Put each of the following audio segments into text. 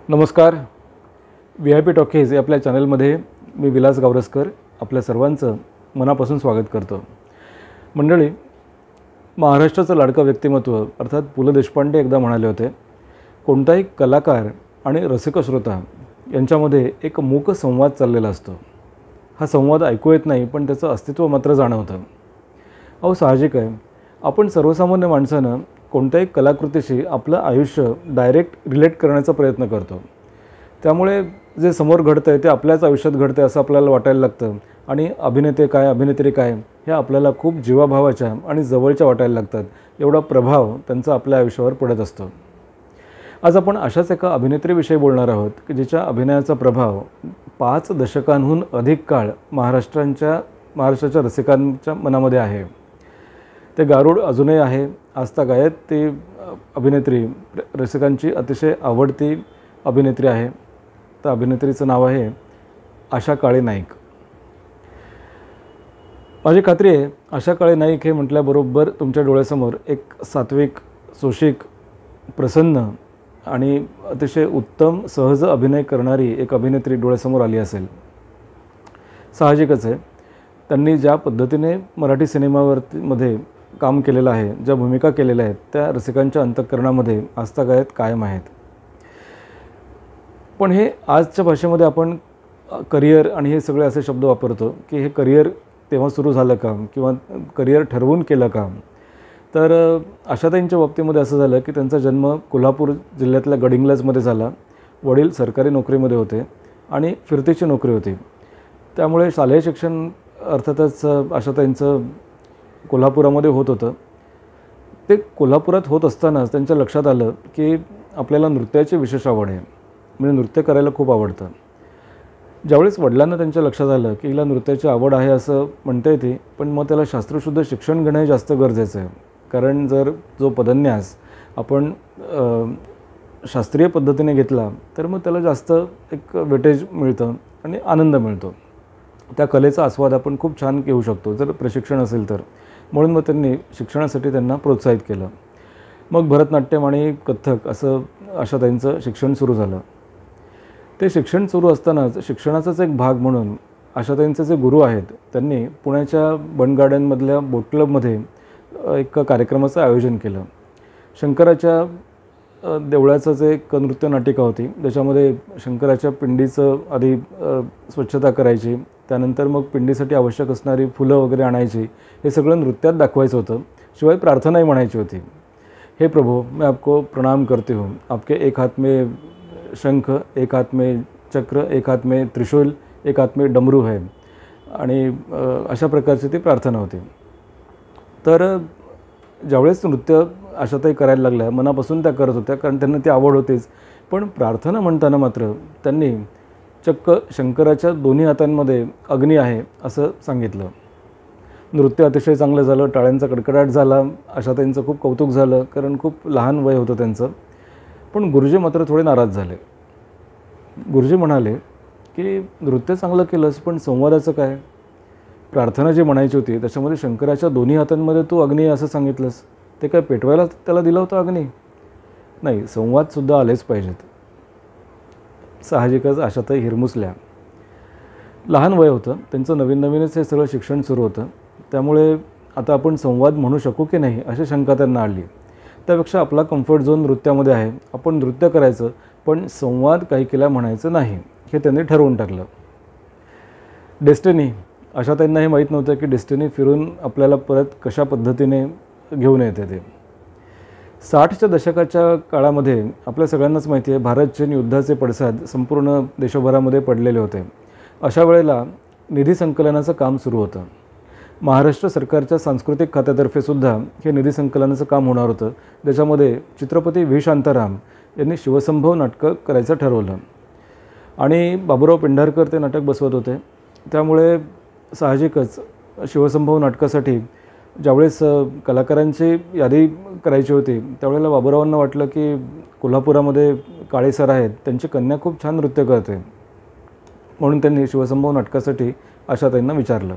नमस्कार. VIP talkies या आपल्या चॅनलमध्ये मी विलास गावरस्कर आपल्या सर्वांचं मनापासून स्वागत करतो. मंडळी, महाराष्ट्राचं लाडकं व्यक्तिमत्व अर्थात पु ल देशपांडे एकदा म्हणाले होते, कोणताही कलाकार आणि रसिक श्रोता यांच्यामध्ये एक मूक संवाद चाललेला असतो. हा संवाद ऐकू येत नाही, पण त्याचं अस्तित्व मात्र जाणवतं. अहो, साहजिक आहे, आपण सर्वसामान्य माणसानं कोणत्याही कलाकृतीशी आपलं आयुष्य डायरेक्ट रिलेट करण्याचा प्रयत्न करतो. त्यामुळे जे समोर घडतं आहे ते आपल्याच आयुष्यात घडतं आहे असं आपल्याला वाटायला लागतं आणि अभिनेते काय, अभिनेत्री काय हे आपल्याला खूप जीवाभावाच्या आणि जवळच्या वाटायला लागतात. एवढा प्रभाव त्यांचा आपल्या आयुष्यावर पडत असतो. आज आपण अशाच एका अभिनेत्रीविषयी बोलणार आहोत की जिच्या अभिनयाचा प्रभाव 5 दशकांहून अधिक काळ महाराष्ट्राच्या रसिकांच्या मनामध्ये आहे. ते गारुड अजूनही आहे. आजतागायत ती अभिनेत्री रसिकांची अतिशय आवडती अभिनेत्री आहे. त्या अभिनेत्रीचं नाव आहे आशा काळे नाईक. माझी खात्री आहे आशा काळे नाईक हे म्हटल्याबरोबर तुमच्या डोळ्यासमोर एक सात्विक, सोशिक, प्रसन्न आणि अतिशय उत्तम सहज अभिनय करणारी एक अभिनेत्री डोळ्यासमोर आली असेल. साहजिकच आहे, त्यांनी ज्या पद्धतीने मराठी सिनेमामध्ये काम केलेलं आहे, ज्या भूमिका केलेल्या आहेत त्या रसिकांच्या अंतःकरणामध्ये आजतागायत कायम आहेत. पण हे आजच्या भाषेमध्ये आपण करिअर आणि हे सगळे असे शब्द वापरतो की हे करिअर तेव्हा सुरू झालं का किंवा करिअर ठरवून केलं का. तर आशाताईंच्या बाबतीमध्ये असं झालं की त्यांचा जन्म कोल्हापूर जिल्ह्यातल्या गडिंग्लजमध्ये झाला. वडील सरकारी नोकरीमध्ये होते आणि फिरतीची नोकरी होती. त्यामुळे शालेय शिक्षण अर्थातच आशाताईंचं कोल्हापुरामध्ये होत होतं. ते कोल्हापुरात होत असतानाच त्यांच्या लक्षात आलं की आपल्याला नृत्याची विशेष आवड आहे, म्हणजे नृत्य करायला खूप आवडतं. ज्यावेळेस वडिलांना त्यांच्या लक्षात आलं की हिला नृत्याची आवड आहे असं म्हणता येते, पण मग त्याला शास्त्रशुद्ध शिक्षण घेणं हे जास्त गरजेचं आहे. कारण जर जो पदन्यास आपण शास्त्रीय पद्धतीने घेतला तर मग त्याला जास्त एक वेटेज मिळतं आणि आनंद मिळतो. त्या कलेचा आस्वाद आपण खूप छान घेऊ शकतो जर प्रशिक्षण असेल तर. म्हणून मग त्यांनी शिक्षणासाठी त्यांना प्रोत्साहित केलं. मग भरतनाट्यम आणि कथ्थक असं आशाताईंचं शिक्षण सुरू झालं. ते शिक्षण सुरू असतानाच शिक्षणाचाच एक भाग म्हणून आशाताईंचे जे गुरु आहेत त्यांनी पुण्याच्या बंड गार्डनमधल्या बोट क्लबमध्ये एक कार्यक्रमाचं आयोजन केलं. शंकराच्या देवळाचं जे एक नृत्य नाटिका होती, त्याच्यामध्ये शंकराच्या पिंडीचं आधी स्वच्छता करायची, त्यानंतर मग पिंडीसाठी आवश्यक असणारी फुलं वगैरे आणायची, हे सगळं नृत्यात दाखवायचं होतं. शिवाय प्रार्थनाही म्हणायची होती, हे प्रभू मैं आपको प्रणाम करते हूँ, आपके एक हाथ में शंख, एक हाथ में चक्र, एक हाथ में त्रिशूल, एक हाथ में डमरू है. आणि अशा प्रकारची ती प्रार्थना होती. तर ज्यावेळेस नृत्य आशाताई करायला लागल्या मनापासून त्या करत होत्या, कारण त्यांना ती आवड होतीच. पण प्रार्थना म्हणताना मात्र त्यांनी चक्क शंकराच्या दोन्ही हातांमध्ये अग्नी आहे असं सांगितलं. नृत्य अतिशय चांगलं झालं, टाळ्यांचा कडकडाट झाला. आशाताईंचं खूप कौतुक झालं, कारण खूप लहान वय होतं त्यांचं. पण गुरुजी मात्र थोडे नाराज झाले. गुरुजी म्हणाले की नृत्य चांगलं केलंस, पण संवादाचं काय? प्रार्थना जी म्हणायची होती त्याच्यामध्ये शंकराच्या दोन्ही हातांमध्ये तू अग्नी असं सांगितलंस, ते काय पेटवायला त्याला दिलं होतं अग्नी? नाही, संवादसुद्धा आलेच पाहिजेत. साहजिकच आशाताई हिरमुसल्या. लहान वय होतं त्यांचं, नवीन नवीनच हे सगळं शिक्षण सुरू होतं. त्यामुळे आता आपण संवाद म्हणू शकू की नाही अशी शंका त्यांना आली. त्यापेक्षा आपला कम्फर्ट झोन नृत्यामध्ये आहे, आपण नृत्य करायचं, पण संवाद काही केला म्हणायचं नाही, हे त्यांनी ठरवून टाकलं. डेस्टिनी, आशाताईंना हे माहीत नव्हतं की डेस्टिनी फिरून आपल्याला परत कशा पद्धतीने घेऊन येते ते. 60च्या दशकाच्या काळामध्ये आपल्या सगळ्यांनाच माहिती आहे, भारत चीन युद्धाचे पडसाद संपूर्ण देशभरामध्ये पडलेले होते. अशा वेळेला निधी संकलनाचं काम सुरू होतं. महाराष्ट्र सरकारच्या सांस्कृतिक खात्यातर्फे सुद्धा हे निधी संकलनाचं काम होणार होतं. त्याच्यामध्ये चित्रपती व्ही शांताराम यांनी शिवसंभव नाटकं करायचं ठरवलं आणि बाबूराव पेंढारकर ते नाटक बसवत होते. त्यामुळे साहजिकच शिवसंभव नाटकासाठी ज्यावेळेस कलाकारांची यादी करायची होती त्यावेळेला बाबूरावांना वाटलं की कोल्हापुरामध्ये काळे सर आहेत, त्यांची कन्या खूप छान नृत्य करते, म्हणून त्यांनी शिवसंभव नाटकासाठी आशाताईंना विचारलं.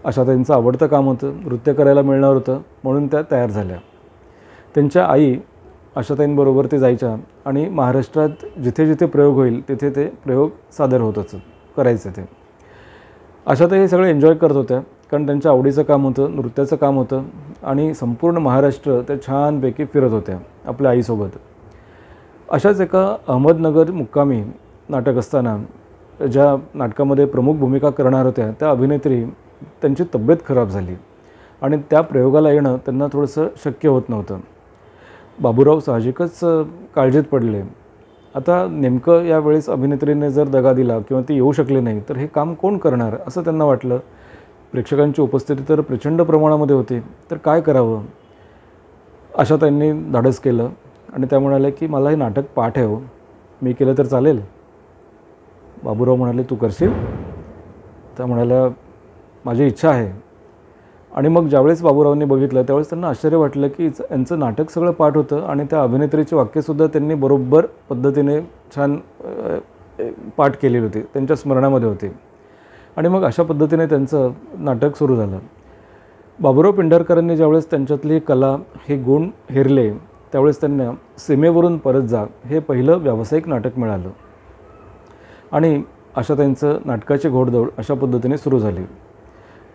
आशाताईंचं आवडतं काम होतं, नृत्य करायला मिळणार होतं, म्हणून त्या तयार झाल्या. त्यांच्या आई आशाताईंबरोबर ते जायच्या आणि महाराष्ट्रात जिथे जिथे प्रयोग होईल तिथे ते प्रयोग सादर होत करायचे ते. आशाताई हे सगळे एन्जॉय करत होत्या, कारण त्यांच्या आवडीचं काम होतं, नृत्याचं काम होतं आणि संपूर्ण महाराष्ट्र त्या छानपैकी फिरत होत्या आपल्या आईसोबत. अशाच एका अहमदनगर मुक्कामी नाटक असताना ज्या नाटकामध्ये प्रमुख भूमिका करणार होत्या त्या अभिनेत्री त्यांची तब्येत खराब झाली आणि त्या प्रयोगाला येणं त्यांना थोडंसं शक्य होत नव्हतं. बाबूराव साहजिकच काळजीत पडले. आता नेमकं यावेळेस अभिनेत्रीने जर दगा दिला किंवा ती येऊ शकली नाही तर हे काम कोण करणार असं त्यांना वाटलं. प्रेक्षकांची उपस्थिती तर प्रचंड प्रमाणामध्ये होती, तर काय करावं. अशा त्यांनी धाडस केलं आणि त्या म्हणाल्या की मला हे नाटक पाठ आहे, मी केलं तर चालेल. बाबूराव म्हणाले तू करशील. त्या म्हणाल्या माझी इच्छा आहे. आणि मग ज्यावेळेस बाबूरावांनी बघितलं त्यावेळेस त्यांना आश्चर्य वाटलं की यांचं नाटक सगळं पाठ होतं आणि त्या अभिनेत्रीची वाक्यसुद्धा त्यांनी बरोबर पद्धतीने छान पाठ केलेली होती, त्यांच्या स्मरणामध्ये होती. आणि मग अशा पद्धतीने त्यांचं नाटक सुरू झालं. बाबूराव पेंढारकरांनी ज्यावेळेस त्यांच्यातली कला हे गुण हेरले त्यावेळेस त्यांना सीमेवरून परत जा हे पहिलं व्यावसायिक नाटक मिळालं आणि अशा त्यांचं नाटकाची घोडदौड अशा पद्धतीने सुरू झाली.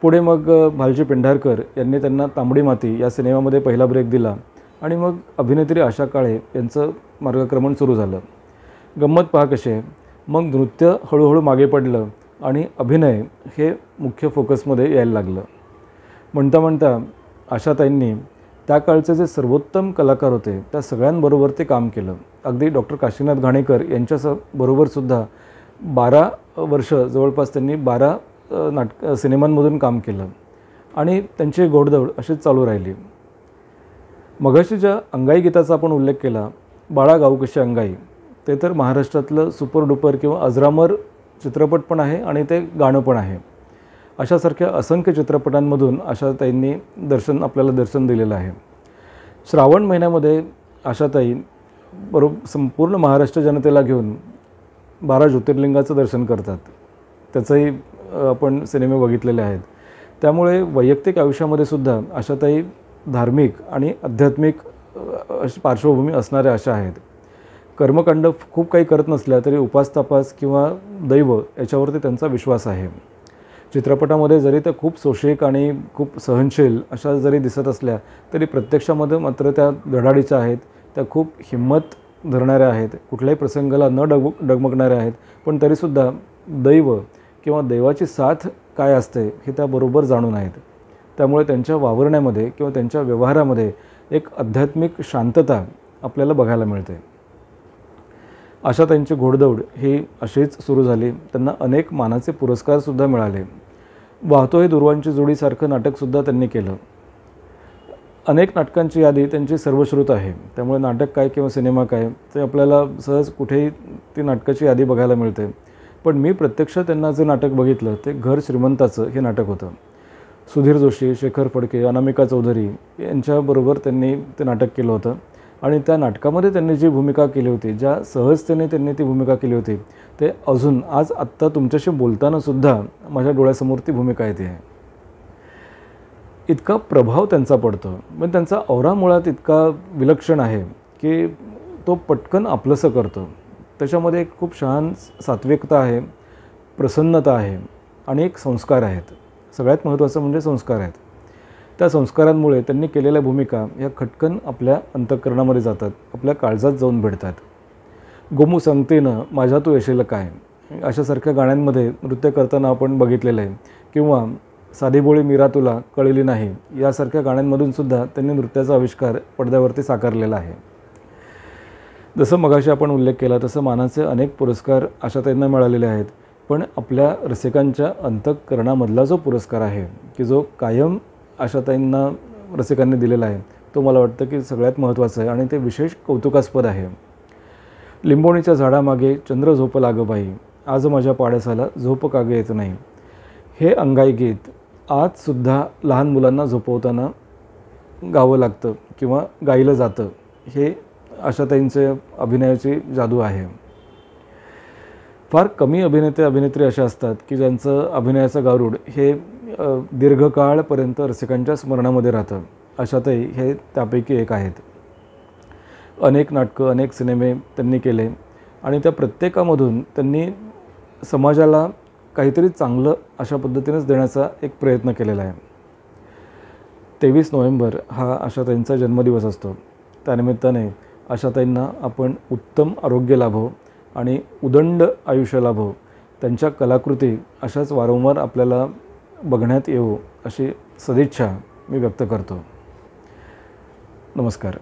पुढे मग भालजी पेंढारकर यांनी त्यांना तांबडी माती या सिनेमामध्ये पहिला ब्रेक दिला आणि मग अभिनेत्री आशा काळे यांचं मार्गक्रमण सुरू झालं. गंमत पहा कशी आहे, मग नृत्य हळूहळू मागे पडलं आणि अभिनय हे मुख्य फोकसमध्ये यायला लागलं. म्हणता म्हणता आशाताईंनी त्या काळचे जे सर्वोत्तम कलाकार होते त्या सगळ्यांबरोबर ते काम केलं. अगदी डॉक्टर काशीनाथ घाणेकर यांच्याबरोबरसुद्धा 12 वर्ष जवळपास त्यांनी 12 सिनेमांमधून काम केलं आणि त्यांची घोडदौड अशीच चालू राहिली. मगाशी ज्या अंगाई गीताचा आपण उल्लेख केला, बाळा गाऊ कशी अंगाई, ते तर महाराष्ट्रातलं सुपरडुपर किंवा अजरामर चित्रपट पण आहे आणि ते गाणं पण आहे. अशासारख्या असंख्य चित्रपटांमधून आशाताईंनी आपल्याला दर्शन दिलेलं आहे. श्रावण महिन्यामध्ये आशाताई संपूर्ण महाराष्ट्र जनतेला घेऊन 12 ज्योतिर्लिंगाचं दर्शन करतात. त्याचंही आपण सिनेमे बघितलेले आहेत. त्यामुळे वैयक्तिक आयुष्यामध्ये सुद्धा आशाताई धार्मिक आणि आध्यात्मिक पार्श्वभूमी असणाऱ्या अशा आहेत. कर्मकांड खूप काही करत नसल्या तरी उपास-तापास किंवा दैव याच्यावरती त्यांचा विश्वास आहे. चित्रपटामध्ये जरी त्या खूप सोशिक आणि खूप सहनशील अशा जरी दिसत असल्या तरी प्रत्यक्षामध्ये मात्र त्या धडाडीच्या आहेत, त्या खूप हिंमत धरणाऱ्या आहेत, कुठल्याही प्रसंगाला न डगमगणाऱ्या आहेत. पण तरीसुद्धा दैव किंवा देवाची साथ काय असते हे त्या बरोबर जाणून आहेत. त्यामुळे त्यांच्या वावरण्यामध्ये किंवा त्यांच्या व्यवहारामध्ये एक आध्यात्मिक शांतता आपल्याला बघायला मिळते. अशा त्यांची घोडदौड ही अशीच सुरू झाली. त्यांना अनेक मानाचे पुरस्कारसुद्धा मिळाले. वाहतो हे दुर्वांची जोडीसारखं नाटकसुद्धा त्यांनी केलं. अनेक नाटकांची यादी त्यांची सर्वश्रुत आहे. त्यामुळे नाटक काय किंवा सिनेमा काय ते आपल्याला सहज कुठेही ती नाटकाची यादी बघायला मिळते. पण मी प्रत्यक्ष त्यांना जे नाटक बघितलं ते घर श्रीमंताचं हे नाटक होतं. सुधीर जोशी, शेखर फडके, अनामिका चौधरी यांच्याबरोबर त्यांनी ते नाटक केलं होतं आणि त्या नाटकामध्ये त्यांनी जी भूमिका केली होती, ज्या सहजतेने त्यांनी ती भूमिका केली होती, ते अजून आज आत्ता तुमच्याशी बोलतानासुद्धा माझ्या डोळ्यासमोर ती भूमिका येते आहे. इतका प्रभाव त्यांचा पडतो. पण त्यांचा औरा मुळात इतका विलक्षण आहे की तो पटकन आपलंसं करतो. त्याच्यामध्ये एक खूप छान सात्विकता आहे, प्रसन्नता आहे आणि एक संस्कार आहेत. सगळ्यात महत्त्वाचं म्हणजे संस्कार आहेत. त्या संस्कारांमुळे त्यांनी केलेल्या भूमिका या खटकन आपल्या अंतःकरणामध्ये जातात, आपल्या काळजात जाऊन भिडतात. गोमू संगतीनं माझ्या तू येशील काय अशासारख्या गाण्यांमध्ये नृत्य करताना आपण बघितलेलं आहे. किंवा साधीबोळी मीरा तुला कळली नाही यासारख्या गाण्यांमधूनसुद्धा त्यांनी नृत्याचा आविष्कार पडद्यावरती साकारलेला आहे. जसं मगाशी आपण उल्लेख केला तसं मानाचे अनेक पुरस्कार आशाताईंना मिळालेले आहेत. पण आपल्या रसिकांच्या अंतःकरणामधला जो पुरस्कार आहे की जो कायम आशाताईंना रसिकांनी दिलेला आहे तो मला वाटतं की सगळ्यात महत्त्वाचा आहे आणि ते विशेष कौतुकास्पद आहे. लिंबोणीच्या झाडामागे चंद्र झोप लाग बाई, आज माझ्या पाड्यासाला झोप काग येत नाही, हे अंगाई गीत आजसुद्धा लहान मुलांना झोपवताना गावं लागतं किंवा गायलं जातं. हे आशाताईंचे अभिनयाची जादू आहे. फार कमी अभिनेत्री अशा असतात की ज्यांचं अभिनयाचं गारुड हे दीर्घकाळपर्यंत रसिकांच्या स्मरणामध्ये राहतं. आशाताई हे त्यापैकी एक आहेत. अनेक नाटकं, अनेक सिनेमे त्यांनी केले आणि त्या प्रत्येकामधून त्यांनी समाजाला काहीतरी चांगलं अशा पद्धतीनेच देण्याचा एक प्रयत्न केलेला आहे. 23 नोव्हेंबर हा आशाताईंचा जन्मदिवस असतो. त्यानिमित्ताने आशाताईंना आपण उत्तम आरोग्य लाभो आणि उदंड आयुष्य लाभो. त्यांच्या कलाकृती अशाच वारंवार आपल्याला बघण्यात येऊ अशी सदिच्छा मी व्यक्त करतो. नमस्कार.